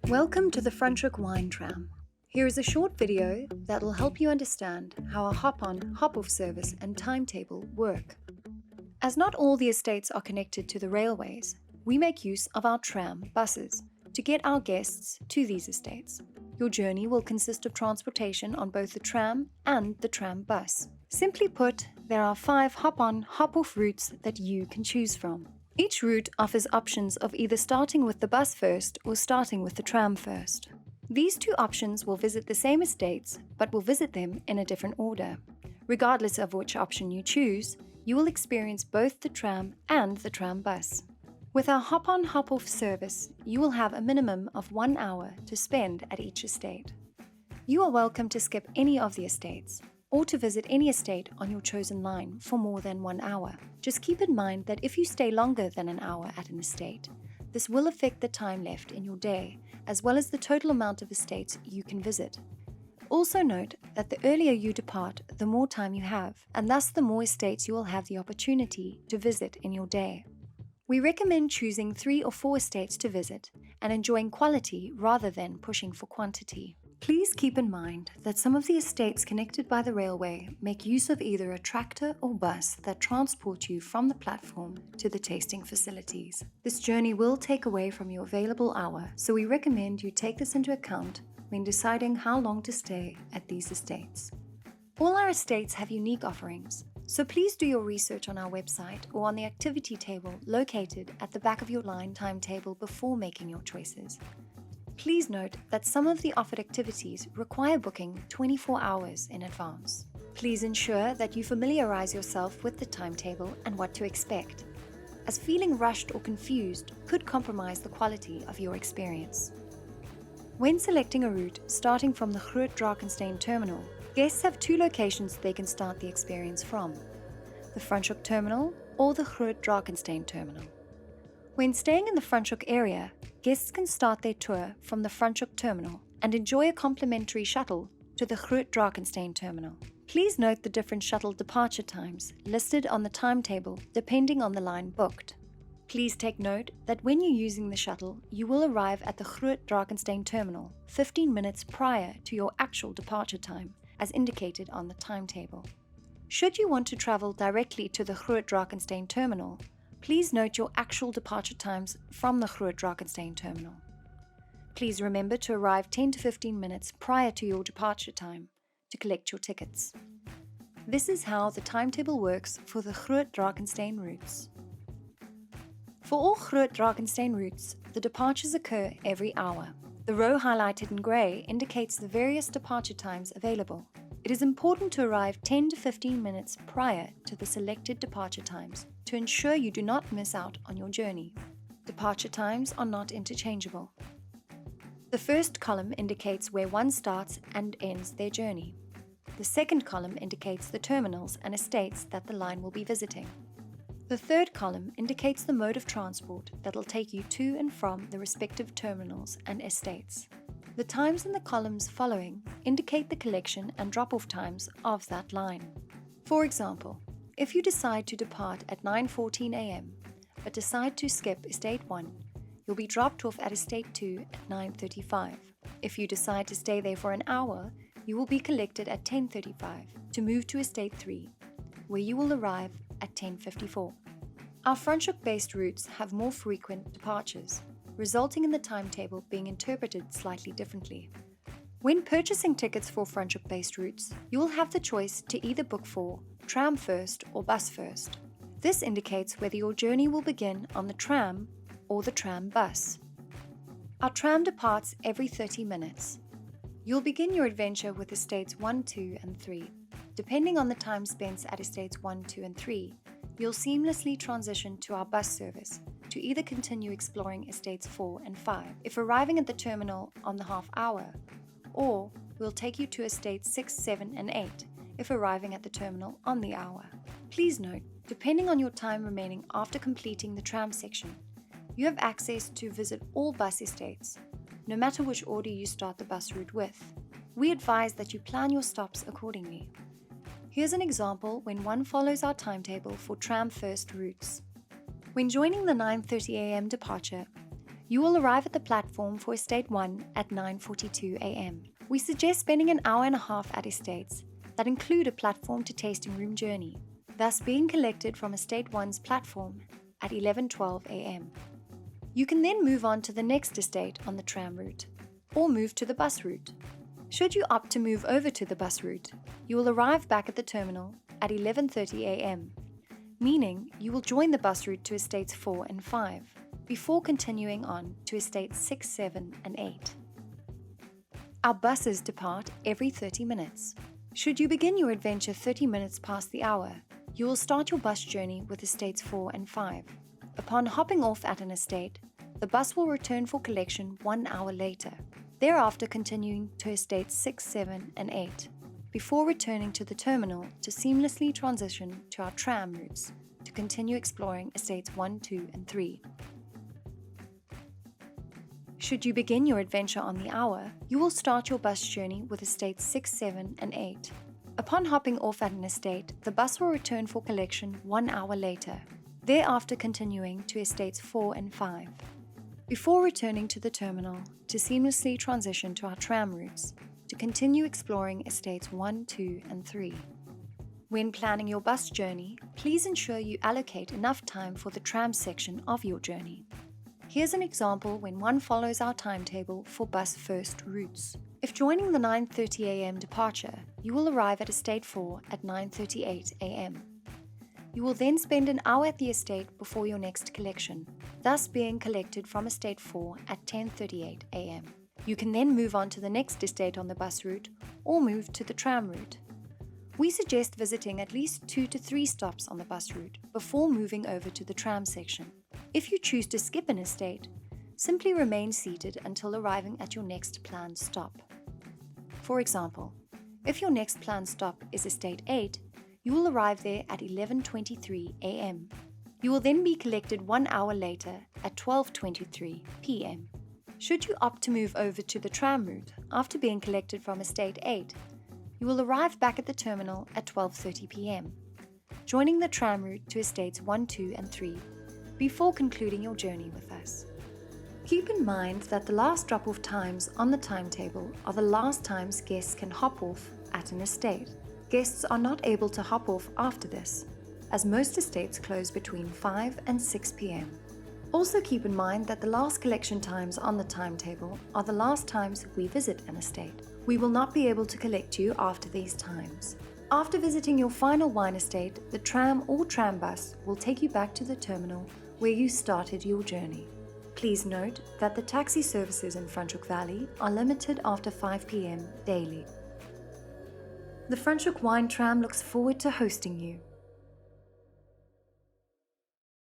Welcome to the Franschhoek wine tram. Here is a short video that will help you understand how a hop-on, hop-off service and timetable work. As not all the estates are connected to the railways, we make use of our tram buses to get our guests to these estates. Your journey will consist of transportation on both the tram and the tram bus. Simply put, there are 5 hop-on, hop-off routes that you can choose from. Each route offers options of either starting with the bus first or starting with the tram first. These two options will visit the same estates, but will visit them in a different order. Regardless of which option you choose, you will experience both the tram and the tram bus. With our hop-on, hop-off service, you will have a minimum of 1 hour to spend at each estate. You are welcome to skip any of the estates, or to visit any estate on your chosen line for more than 1 hour. Just keep in mind that if you stay longer than an hour at an estate, this will affect the time left in your day, as well as the total amount of estates you can visit. Also note that the earlier you depart, the more time you have, and thus the more estates you will have the opportunity to visit in your day. We recommend choosing 3 or 4 estates to visit and enjoying quality rather than pushing for quantity. Please keep in mind that some of the estates connected by the railway make use of either a tractor or bus that transport you from the platform to the tasting facilities. This journey will take away from your available hour, so we recommend you take this into account when deciding how long to stay at these estates. All our estates have unique offerings, so please do your research on our website or on the activity table located at the back of your line timetable before making your choices. Please note that some of the offered activities require booking 24 hours in advance. Please ensure that you familiarize yourself with the timetable and what to expect, as feeling rushed or confused could compromise the quality of your experience. When selecting a route starting from the Groot Drakenstein terminal, guests have 2 locations they can start the experience from: the Franschhoek terminal or the Groot Drakenstein terminal. When staying in the Franschhoek area, guests can start their tour from the Franschhoek terminal and enjoy a complimentary shuttle to the Groot Drakenstein terminal. Please note the different shuttle departure times listed on the timetable depending on the line booked. Please take note that when you're using the shuttle, you will arrive at the Groot Drakenstein terminal 15 minutes prior to your actual departure time, as indicated on the timetable. Should you want to travel directly to the Groot Drakenstein terminal, please note your actual departure times from the Groot Drakenstein terminal. Please remember to arrive 10 to 15 minutes prior to your departure time to collect your tickets. This is how the timetable works for the Groot Drakenstein routes. For all Groot Drakenstein routes, the departures occur every hour. The row highlighted in grey indicates the various departure times available. It is important to arrive 10 to 15 minutes prior to the selected departure times to ensure you do not miss out on your journey. Departure times are not interchangeable. The first column indicates where one starts and ends their journey. The second column indicates the terminals and estates that the line will be visiting. The third column indicates the mode of transport that will take you to and from the respective terminals and estates. The times in the columns following indicate the collection and drop-off times of that line. For example, if you decide to depart at 9:14 a.m. but decide to skip Estate 1, you'll be dropped off at Estate 2 at 9:35. If you decide to stay there for an hour, you will be collected at 10:35 to move to Estate 3, where you will arrive at 10:54. Our Franschhoek-based routes have more frequent departures, resulting in the timetable being interpreted slightly differently. When purchasing tickets for Franschhoek-based routes, you will have the choice to either book for tram first or bus first. This indicates whether your journey will begin on the tram or the tram bus. Our tram departs every 30 minutes. You'll begin your adventure with estates 1, 2, and 3. Depending on the time spent at estates 1, 2, and 3, you'll seamlessly transition to our bus service to either continue exploring estates 4 and 5 if arriving at the terminal on the half hour, or we'll take you to estates 6, 7, and 8 if arriving at the terminal on the hour. Please note, depending on your time remaining after completing the tram section, you have access to visit all bus estates, no matter which order you start the bus route with. We advise that you plan your stops accordingly. Here's an example when one follows our timetable for tram first routes. When joining the 9:30 a.m. departure, You will arrive at the platform for Estate 1 at 9:42 a.m. We suggest spending an hour and a half at estates that include a platform to tasting room journey, thus being collected from Estate 1's platform at 11:12 a.m. You can then move on to the next estate on the tram route, or move to the bus route. Should you opt to move over to the bus route, you will arrive back at the terminal at 11:30 a.m., meaning you will join the bus route to Estates 4 and 5, before continuing on to Estates 6, 7 and 8. Our buses depart every 30 minutes. Should you begin your adventure 30 minutes past the hour, you will start your bus journey with Estates 4 and 5. Upon hopping off at an estate, the bus will return for collection 1 hour later, thereafter continuing to Estates 6, 7 and 8, before returning to the terminal to seamlessly transition to our tram routes to continue exploring Estates 1, 2 and 3. Should you begin your adventure on the hour, you will start your bus journey with Estates 6, 7 and 8. Upon hopping off at an estate, the bus will return for collection 1 hour later, thereafter continuing to Estates 4 and 5, before returning to the terminal to seamlessly transition to our tram routes to continue exploring Estates 1, 2 and 3. When planning your bus journey, please ensure you allocate enough time for the tram section of your journey. Here's an example when one follows our timetable for bus first routes. If joining the 9:30 a.m. departure, you will arrive at Estate 4 at 9:38 a.m. You will then spend an hour at the estate before your next collection, thus being collected from Estate 4 at 10:38 a.m. You can then move on to the next estate on the bus route or move to the tram route. We suggest visiting at least 2 to 3 stops on the bus route before moving over to the tram section. If you choose to skip an estate, simply remain seated until arriving at your next planned stop. For example, if your next planned stop is Estate 8, you will arrive there at 11:23 a.m. You will then be collected 1 hour later at 12:23 p.m. Should you opt to move over to the tram route after being collected from Estate 8, you will arrive back at the terminal at 12:30 p.m., joining the tram route to Estates 1, 2 and 3, before concluding your journey with us. Keep in mind that the last drop-off times on the timetable are the last times guests can hop off at an estate. Guests are not able to hop off after this, as most estates close between 5 and 6 p.m. Also keep in mind that the last collection times on the timetable are the last times we visit an estate. We will not be able to collect you after these times. After visiting your final wine estate, the tram or tram bus will take you back to the terminal where you started your journey. Please note that the taxi services in Franschhoek Valley are limited after 5 p.m. daily. The Franschhoek Wine Tram looks forward to hosting you.